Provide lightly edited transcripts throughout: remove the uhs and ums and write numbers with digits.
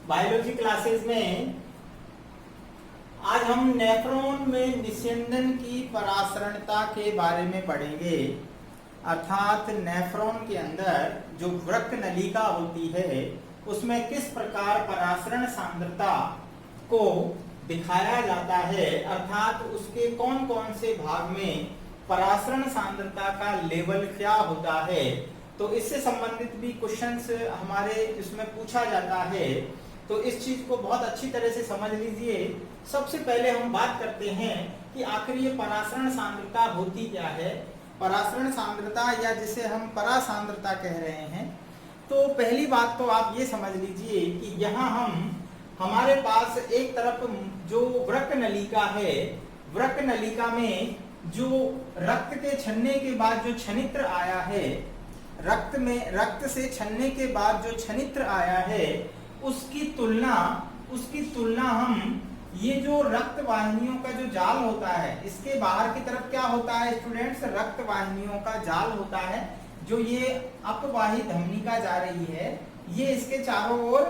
Biology classes में आज हम नेफ्रॉन में निस्यंदन की परासरणता के बारे में पढ़ेंगे। अर्थात नेफ्रॉन के अंदर जो वृक्क नलिका होती है उसमें किस प्रकार परासरण सांद्रता को दिखाया जाता है, अर्थात उसके कौन कौन से भाग में परासरण सांद्रता का लेवल क्या होता है। तो इससे संबंधित भी क्वेश्चंस हमारे इसमें पूछा जाता है, तो इस चीज को बहुत अच्छी तरह से समझ लीजिए। सबसे पहले हम बात करते हैं कि आखिर ये परासरण सांद्रता होती क्या है। परासरण सांद्रता या जिसे हम परासांद्रता कह रहे हैं, तो पहली बात तो आप ये समझ लीजिए कि यहाँ हमारे पास एक तरफ जो वृक्क नलिका है, वृक्क नलिका में जो रक्त के छन्ने के बाद जो छनित्र आया है, रक्त से छन्ने के बाद जो छनित्र आया है उसकी तुलना हम ये जो रक्त वाहिनियों का जो जाल होता है, इसके बाहर की तरफ क्या होता है स्टूडेंट्स, रक्त वाहिनियों का जाल होता है। जो ये अपवाही धमनिका जा रही है, ये इसके चारों ओर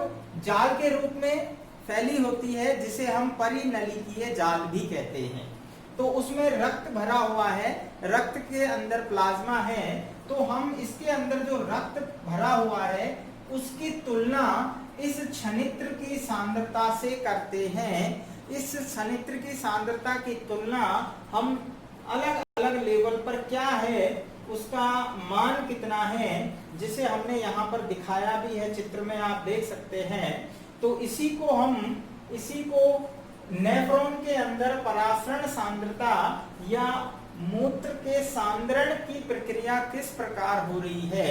जाल के रूप में फैली होती है, जिसे हम परिनलिकीय जाल भी कहते हैं। तो उसमें रक्त भरा हुआ है, रक्त के अंदर प्लाज्मा है, तो हम इसके अंदर जो रक्त भरा हुआ है उसकी तुलना इस छनित्र की सांद्रता से करते हैं। इस छनित्र की सांद्रता की तुलना हम अलग अलग लेवल पर क्या है उसका मान कितना है, जिसे हमने यहाँ पर दिखाया भी है, चित्र में आप देख सकते हैं। तो इसी को नेफ्रॉन के अंदर परासरण सांद्रता या मूत्र के सांद्रण की प्रक्रिया किस प्रकार हो रही है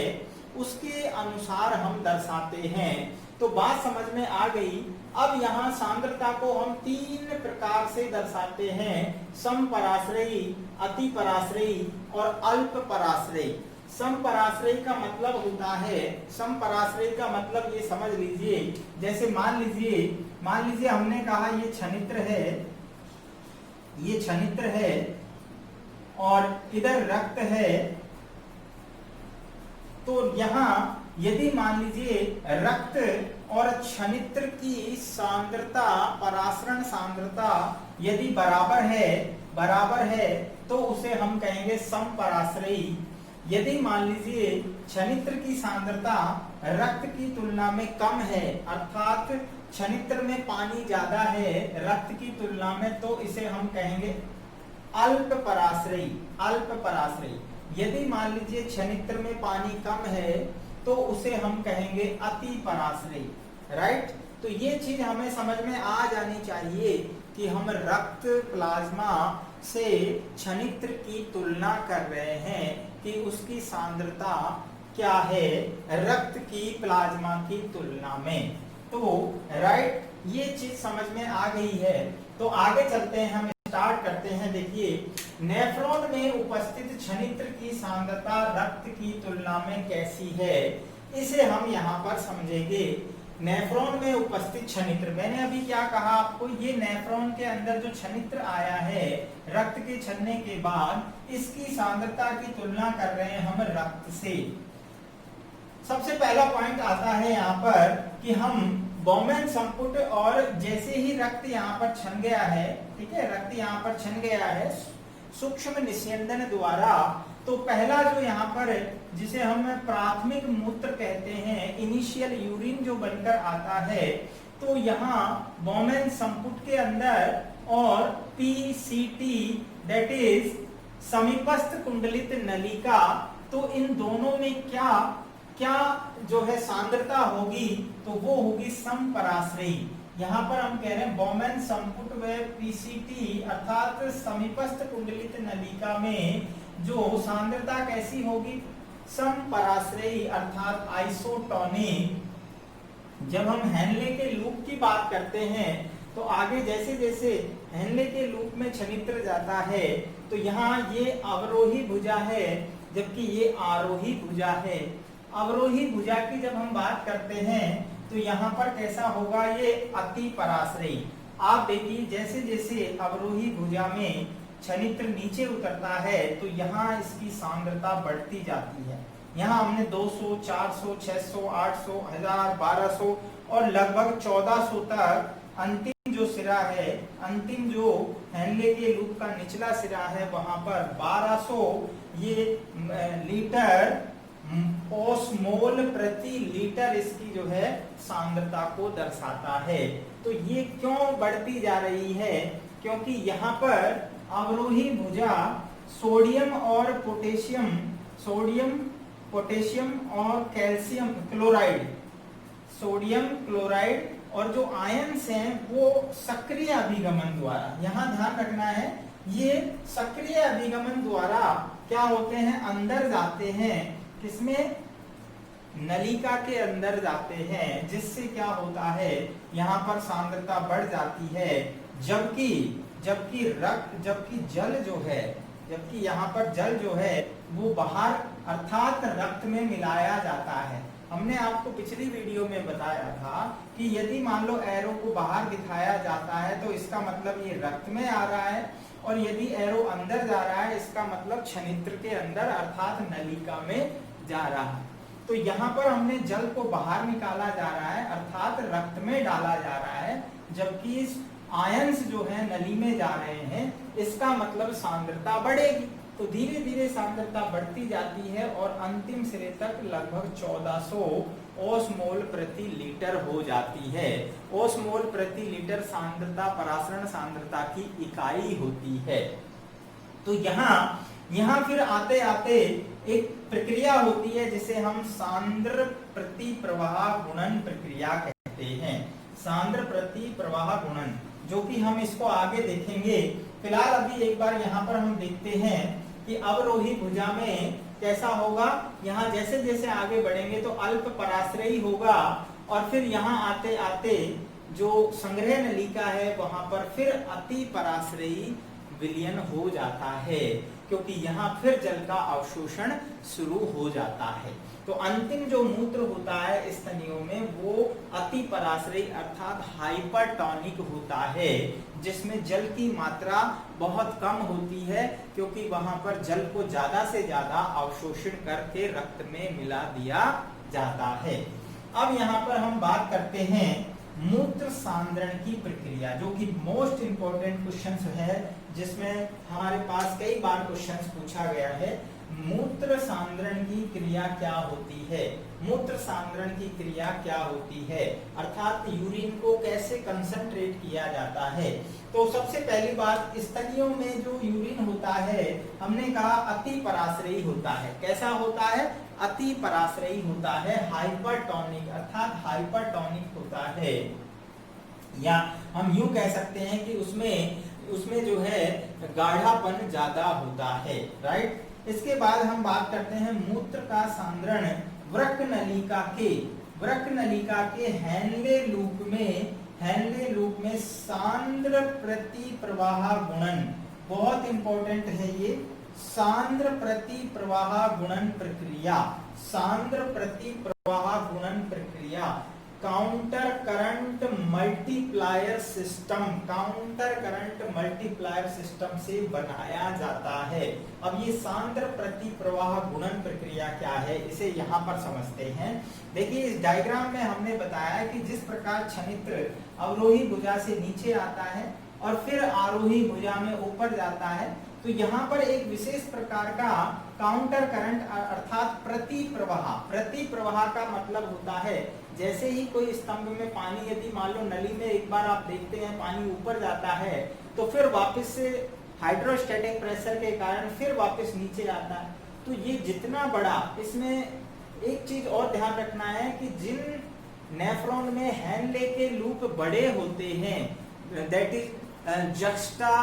उसके अनुसार हम दर्शाते हैं। तो बात समझ में आ गई। अब यहाँ सांद्रता को हम तीन प्रकार से दर्शाते हैं, समपराश्रयी, अति पराश्रयी और अल्प पराश्रयी। समपराश्रयी का मतलब होता है, समपराश्रयी का मतलब ये समझ लीजिए, जैसे मान लीजिए हमने कहा ये छनित्र है और इधर रक्त है। तो यहाँ यदि मान लीजिए रक्त और छनित्र की सांद्रता, परासरण सांद्रता यदि बराबर है तो उसे हम कहेंगे समपराश्रयी। यदि मान लीजिए छनित्र की सांद्रता रक्त की तुलना में कम है, अर्थात छनित्र में पानी ज्यादा है रक्त की तुलना में, तो इसे हम कहेंगे अल्प पराश्रयी। यदि मान लीजिए छनित्र में पानी कम है तो उसे हम कहेंगे अति पराश्रयी। राइट। तो ये चीज हमें समझ में आ जानी चाहिए कि हम रक्त प्लाज्मा से छनित्र की तुलना कर रहे हैं कि उसकी सांद्रता क्या है रक्त की प्लाज्मा की तुलना में। तो राइट, ये चीज समझ में आ गई है। तो आगे चलते हैं, हम स्टार्ट करते हैं। देखिए, नेफ्रॉन में उपस्थित छनित्र की सांद्रता रक्त की तुलना में कैसी है, इसे हम यहाँ पर समझेंगे। नेफ्रॉन में उपस्थित छनित्र, मैंने अभी क्या कहा आपको, ये नेफ्रॉन के अंदर जो छनित्र आया है रक्त के छन्ने के बाद, इसकी सांद्रता की तुलना कर रहे हैं हम रक्त से। सबसे पहला पॉइंट आता है यहाँ पर कि हम बोमेन संपुट, और जैसे ही रक्त यहाँ पर छन गया है, ठीक है, रक्त यहाँ पर छन गया है सूक्ष्म निस्यंदन द्वारा, तो पहला जो यहाँ पर जिसे हम प्राथमिक मूत्र कहते हैं, इनिशियल यूरिन जो बनकर आता है, तो यहाँ बोमेन संपुट के अंदर और पीसीटी दैट इज समीपस्थ कुंडलित नलिका, तो इन दोनों में क्या जो है सांद्रता होगी, तो वो होगी समपराश्रयी। यहाँ पर हम कह रहे हैं बोमेन संपुट व पीसीटी अर्थात समीपस्थ कुंडलित नलिका में जो सांद्रता कैसी होगी, समपराश्रयी अर्थात आइसोटोनिक। जब हम हेनले के लूप की बात करते हैं तो आगे जैसे जैसे हेनले के लूप में छनित्र जाता है, तो यहाँ ये अवरोही भुजा है जबकि ये आरोही भुजा है। अवरोही भुजा की जब हम बात करते हैं तो यहाँ पर कैसा होगा, ये अति पराश्रयी। आप देखिए जैसे जैसे अवरोही भुजा में छनित्र नीचे उतरता है तो यहाँ इसकी सांद्रता बढ़ती जाती है। यहाँ हमने 200, 400, 600, 800, 1000, 1200 और लगभग 1400 तक अंतिम जो सिरा है, अंतिम जो हेनले के लूप का निचला सिरा है, वहां पर 1200 ये लीटर ओस्मोल प्रति लीटर इसकी जो है सांद्रता को दर्शाता है। तो ये क्यों बढ़ती जा रही है? क्योंकि यहाँ पर अवरोही भुजा सोडियम और पोटेशियम, सोडियम पोटेशियम और कैल्शियम क्लोराइड, सोडियम क्लोराइड और जो आयंस हैं वो सक्रिय अभिगमन द्वारा, यहाँ ध्यान रखना है, ये सक्रिय अभिगमन द्वारा क्या होते हैं, अंदर जाते हैं, किसमें, नलिका के अंदर जाते हैं, जिससे क्या होता है, यहाँ पर सांद्रता बढ़ जाती है। जबकि जबकि जल जो है, जबकि यहाँ पर जल जो है वो बाहर अर्थात रक्त में मिलाया जाता है। हमने आपको पिछली वीडियो में बताया था कि यदि मान लो एरो को बाहर दिखाया जाता है तो इसका मतलब ये रक्त में आ रहा है, और यदि एरो अंदर जा रहा है इसका मतलब छनित्र के अंदर अर्थात नलिका में जा रहा है। तो यहाँ पर हमने जल को बाहर निकाला जा रहा है अर्थात रक्त में डाला जा रहा है, जबकि आयंस जो है नली में जा रहे हैं, इसका मतलब सांद्रता बढ़ेगी। तो धीरे धीरे सांद्रता बढ़ती जाती है और अंतिम सिरे तक लगभग 1400 ओस्मोल प्रति लीटर हो जाती है। ओस्मोल प्रति लीटर सांद्रता परासरण सांद्रता की इकाई होती है। तो यहाँ फिर आते आते एक प्रक्रिया होती है जिसे हम सांद्र प्रति प्रवाह गुणन प्रक्रिया कहते हैं। सांद्र प्रति प्रवाह गुणन, जो कि हम इसको आगे देखेंगे। फिलहाल अभी एक बार यहाँ पर हम देखते हैं कि अवरोही भुजा में कैसा होगा। यहाँ जैसे जैसे आगे बढ़ेंगे तो अल्प पराश्रयी होगा, और फिर यहाँ आते आते जो संग्रह नलिका है वहां पर फिर अति पराश्रयी विलयन हो जाता है, क्योंकि यहाँ फिर जल का अवशोषण शुरू हो जाता है। तो अंतिम जो मूत्र होता है स्तनियों में वो अति पराश्रयी अर्थात हाइपरटोनिक होता है, जिसमें जल की मात्रा बहुत कम होती है, क्योंकि वहां पर जल को ज्यादा से ज्यादा अवशोषण करके रक्त में मिला दिया जाता है। अब यहाँ पर हम बात करते हैं मूत्र सांद्रण की प्रक्रिया, जो कि मोस्ट इंपोर्टेंट क्वेश्चन है, जिसमें हमारे पास कई बार क्वेश्चन पूछा गया है। मूत्र सांद्रण की क्रिया क्या होती है? मूत्र सांद्रण की क्रिया क्या होती है, अर्थात यूरिन को कैसे कंसंट्रेट किया जाता है? तो सबसे पहली बात, स्तनियों में जो यूरिन होता है हमने कहा अति पराश्रयी होता है। कैसा होता है? अति पराश्रयी होता है, हाइपरटोनिक अर्थात हाइपरटोनिक होता है, या हम यूं कह सकते हैं कि उसमें जो है गाढ़ापन ज्यादा होता है, राइट। इसके बाद हम बात करते हैं मूत्र का सांद्रण वृक्क नलिका के हेनले लूप में सांद्र प्रति प्रवाह गुणन, बहुत इंपॉर्टेंट है ये, सांद्र प्रति प्रवाह गुणन प्रक्रिया, सांद्र प्रति प्रवाह गुणन प्रक्रिया काउंटर करंट मल्टीप्लायर सिस्टम से बनाया जाता है। अब ये सांद्र प्रति प्रवाह गुणन प्रक्रिया क्या है, इसे यहाँ पर समझते हैं। देखिए इस डायग्राम में हमने बताया कि जिस प्रकार छनित्र अवरोही भुजा से नीचे आता है और फिर आरोही भुजा में ऊपर जाता है, तो यहाँ पर एक विशेष प्रकार का काउंटर करंट अर्थात प्रति प्रवाह का मतलब होता है, जैसे ही कोई स्तंभ में पानी, यदि मान लो नली में एक बार आप देखते हैं पानी ऊपर जाता है तो फिर वापस से हाइड्रोस्टैटिक प्रेशर के कारण फिर वापस नीचे आता है। तो ये जितना बड़ा, इसमें एक चीज और ध्यान रखना है कि जिन नेफ्रॉन में हेनले के लूप बड़े होते हैं, that is juxta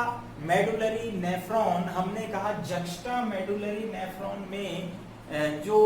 medullary nephron, हमने कहा जक्स्टा मेडुलरी नेफ्रॉन में जो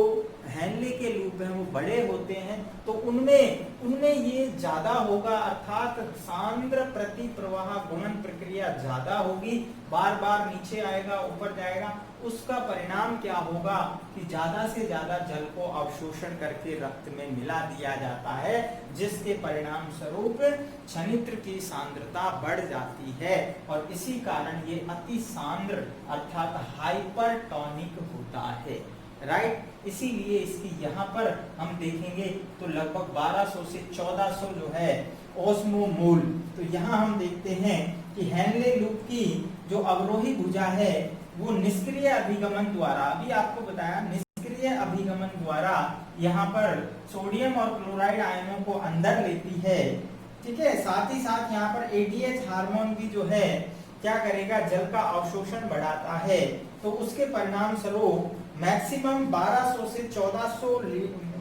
हेनले के लूप हैं वो बड़े होते हैं, तो उनमें ये ज्यादा होगा, अर्थात सांद्र प्रति प्रवाह गुणन प्रक्रिया ज्यादा होगी, बार बार नीचे आएगा ऊपर जाएगा। उसका परिणाम क्या होगा कि ज्यादा से ज्यादा जल को अवशोषण करके रक्त में मिला दिया जाता है, जिसके परिणाम स्वरूप छनित्र की सांद्रता बढ़ जाती है, और इसी कारण ये अति सांद्र अर्थात हाइपरटोनिक होता है, राइट। इसीलिए इसकी यहाँ पर हम देखेंगे तो लगभग 1200 से 1400 जो है ओस्मोमोल। तो यहाँ हम देखते हैं कि हेनले लूप की जो अवरोही भुजा है वो निष्क्रिय अभिगमन द्वारा, अभी आपको बताया, निष्क्रिय अभिगमन द्वारा यहाँ पर सोडियम और क्लोराइड आयनों को अंदर लेती है। ठीक है, साथ ही साथ यहाँ पर एडीएच हार्मोन भी जो है क्या करेगा, जल का अवशोषण बढ़ाता है। तो उसके परिणाम स्वरूप मैक्सिमम 1200 से 1400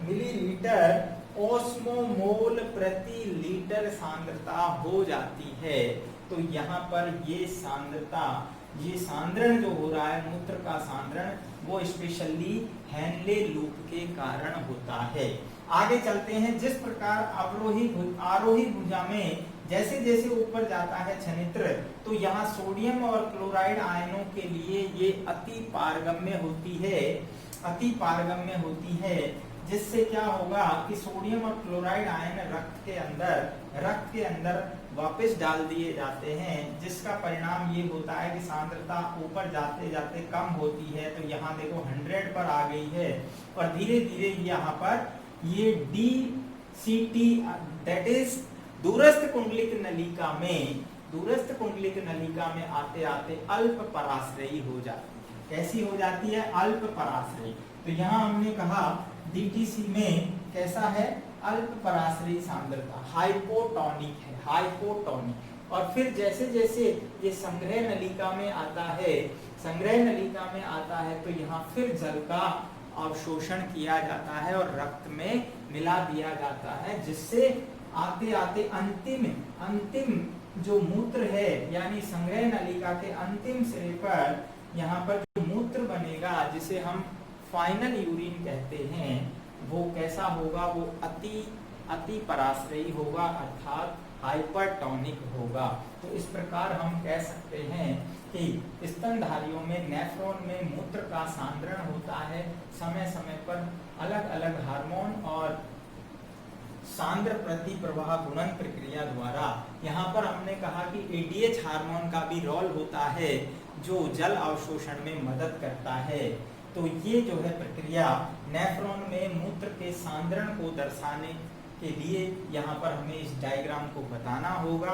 मिलीलीटर ओस्मोमोल प्रति लीटर सांद्रता हो जाती है। तो यहाँ पर ये सांद्रता, ये सांद्रण जो हो रहा है मूत्र का सांद्रण, वो स्पेशली हेनले लूप के कारण होता है। आगे चलते हैं। जिस प्रकार आरोही भुजा में जैसे जैसे ऊपर जाता है छनित्र, तो यहाँ सोडियम और क्लोराइड आयनों के लिए ये अति पारगम्य होती है, जिससे क्या होगा कि सोडियम और क्लोराइड आयन रक्त के अंदर वापस डाल दिए जाते हैं, जिसका परिणाम ये होता है कि सांद्रता ऊपर जाते जाते कम होती है। तो यहाँ देखो 100 पर आ गई है और धीरे धीरे यहाँ पर ये DCT दैट इज दूरस्थ कुंडलिक नलिका में आते आते अल्प पराश्रयी हो जाती है। कैसी हो जाती है? अल्प पराश्रयी। तो यहाँ हमने कहा DTC में कैसा है? अल्प पराश्रयी सांद्रता, हाइपोटोनिक है, हाइपोटोनिक। और फिर जैसे जैसे ये संग्रह नलिका में आता है तो यहाँ फिर जल का अवशोषण किया जाता है और रक्त में मिला दिया जाता है, जिससे आते आते अंतिम जो मूत्र है, यानी संग्रह नलिका के अंतिम सिरे पर यहाँ पर जो मूत्र बनेगा, जिसे हम फाइनल यूरिन कहते हैं, वो कैसा होगा? वो अति पराश्रयी होगा, अर्थात हाइपरटोनिक होगा। तो इस प्रकार हम कह सकते हैं कि स्तनधारियों में, नेफ्रॉन में मूत्र का सांद्रण होता है। समय समय पर अलग अलग हार्मोन और सांद्र प्रति प्रवाह गुणन प्रक्रिया द्वारा, यहाँ पर हमने कहा कि एडीएच हार्मोन का भी रोल होता है, जो जल अवशोषण में मदद करता है। तो ये जो है प्रक्रिया नेफ्रॉन में मूत्र के सांद्रण को दर्शाने के लिए यहाँ पर हमें इस डायग्राम को बताना होगा।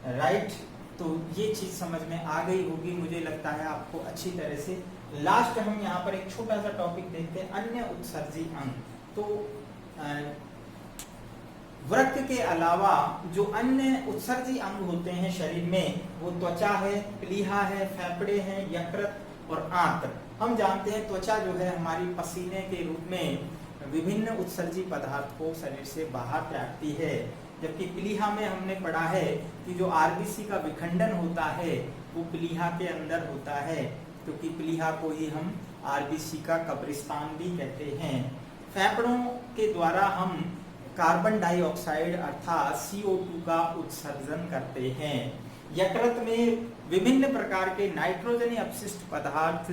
राइट, तो ये चीज समझ में आ गई होगी, मुझे लगता है आपको अच्छी तरह से। लास्ट हम यहाँ पर एक छोटा सा टॉपिक देखते हैं, अन्य उत्सर्जी अंग। तो वृक्क के अलावा जो अन्य उत्सर्जी अंग होते हैं शरीर में, वो त्वचा है, प्लीहा है, फेफड़े हैं, यकृत और आंत्र। हम जानते हैं त्वचा जो है हमारी पसीने के रूप में विभिन्न उत्सर्जी पदार्थ को शरीर से बाहर त्यागती है, जबकि प्लीहा में हमने पढ़ा है कि जो आरबीसी का विखंडन होता है वो प्लीहा के अंदर होता है, क्योंकि प्लीहा को ही हम आरबीसी का कब्रिस्तान भी कहते हैं। फेफड़ों के द्वारा हम कार्बन डाइऑक्साइड अर्थात CO2 का उत्सर्जन करते हैं। यकृत में विभिन्न प्रकार के नाइट्रोजनी अपशिष्ट पदार्थ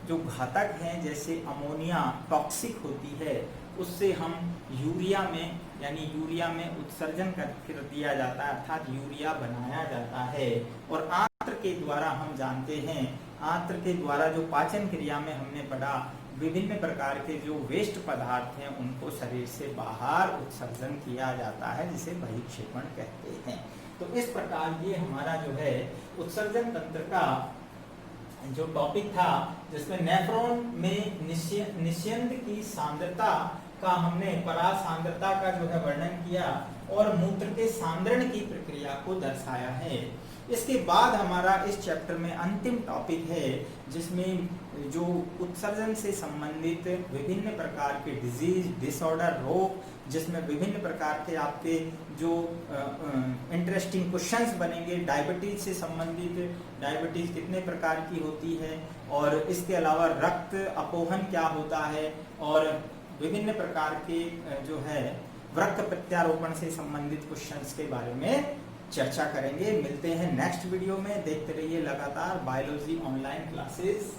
जो घातक हैं, जैसे अमोनिया टॉक्सिक होती है, उससे हम यूरिया में उत्सर्जन कर दिया जाता है, अर्थात यूरिया बनाया जाता है। और आंत्र के द्वारा हम जानते हैं, आंत्र के द्वारा जो पाचन क्रिया में हमने पढ़ा, विभिन्न प्रकार के जो वेस्ट पदार्थ हैं उनको शरीर से बाहर उत्सर्जन किया जाता है, जिसे बहिक्षेपण कहते हैं। तो इस प्रकार ये हमारा जो है उत्सर्जन तंत्र का जो टॉपिक था, जिसमें नेफ्रॉन में निस्यंद की सांद्रता का हमने परासांद्रता का जो है वर्णन किया और मूत्र के सांद्रण की प्रक्रिया को दर्शाया है। इसके बाद हमारा इस चैप्टर में अंतिम टॉपिक है, जिसमें जो उत्सर्जन से संबंधित विभिन्न प्रकार के डिजीज, डिसऑर्डर, रोग, जिसमें विभिन्न प्रकार के आपके जो इंटरेस्टिंग क्वेश्चंस बनेंगे। डायबिटीज से संबंधित, डायबिटीज कितने प्रकार की होती है, और इसके अलावा रक्त अपोहन क्या होता है, और विभिन्न प्रकार के जो है वृक्क प्रत्यारोपण से संबंधित क्वेश्चंस के बारे में चर्चा करेंगे। मिलते हैं नेक्स्ट वीडियो में। देखते रहिए लगातार बायोलॉजी ऑनलाइन क्लासेस।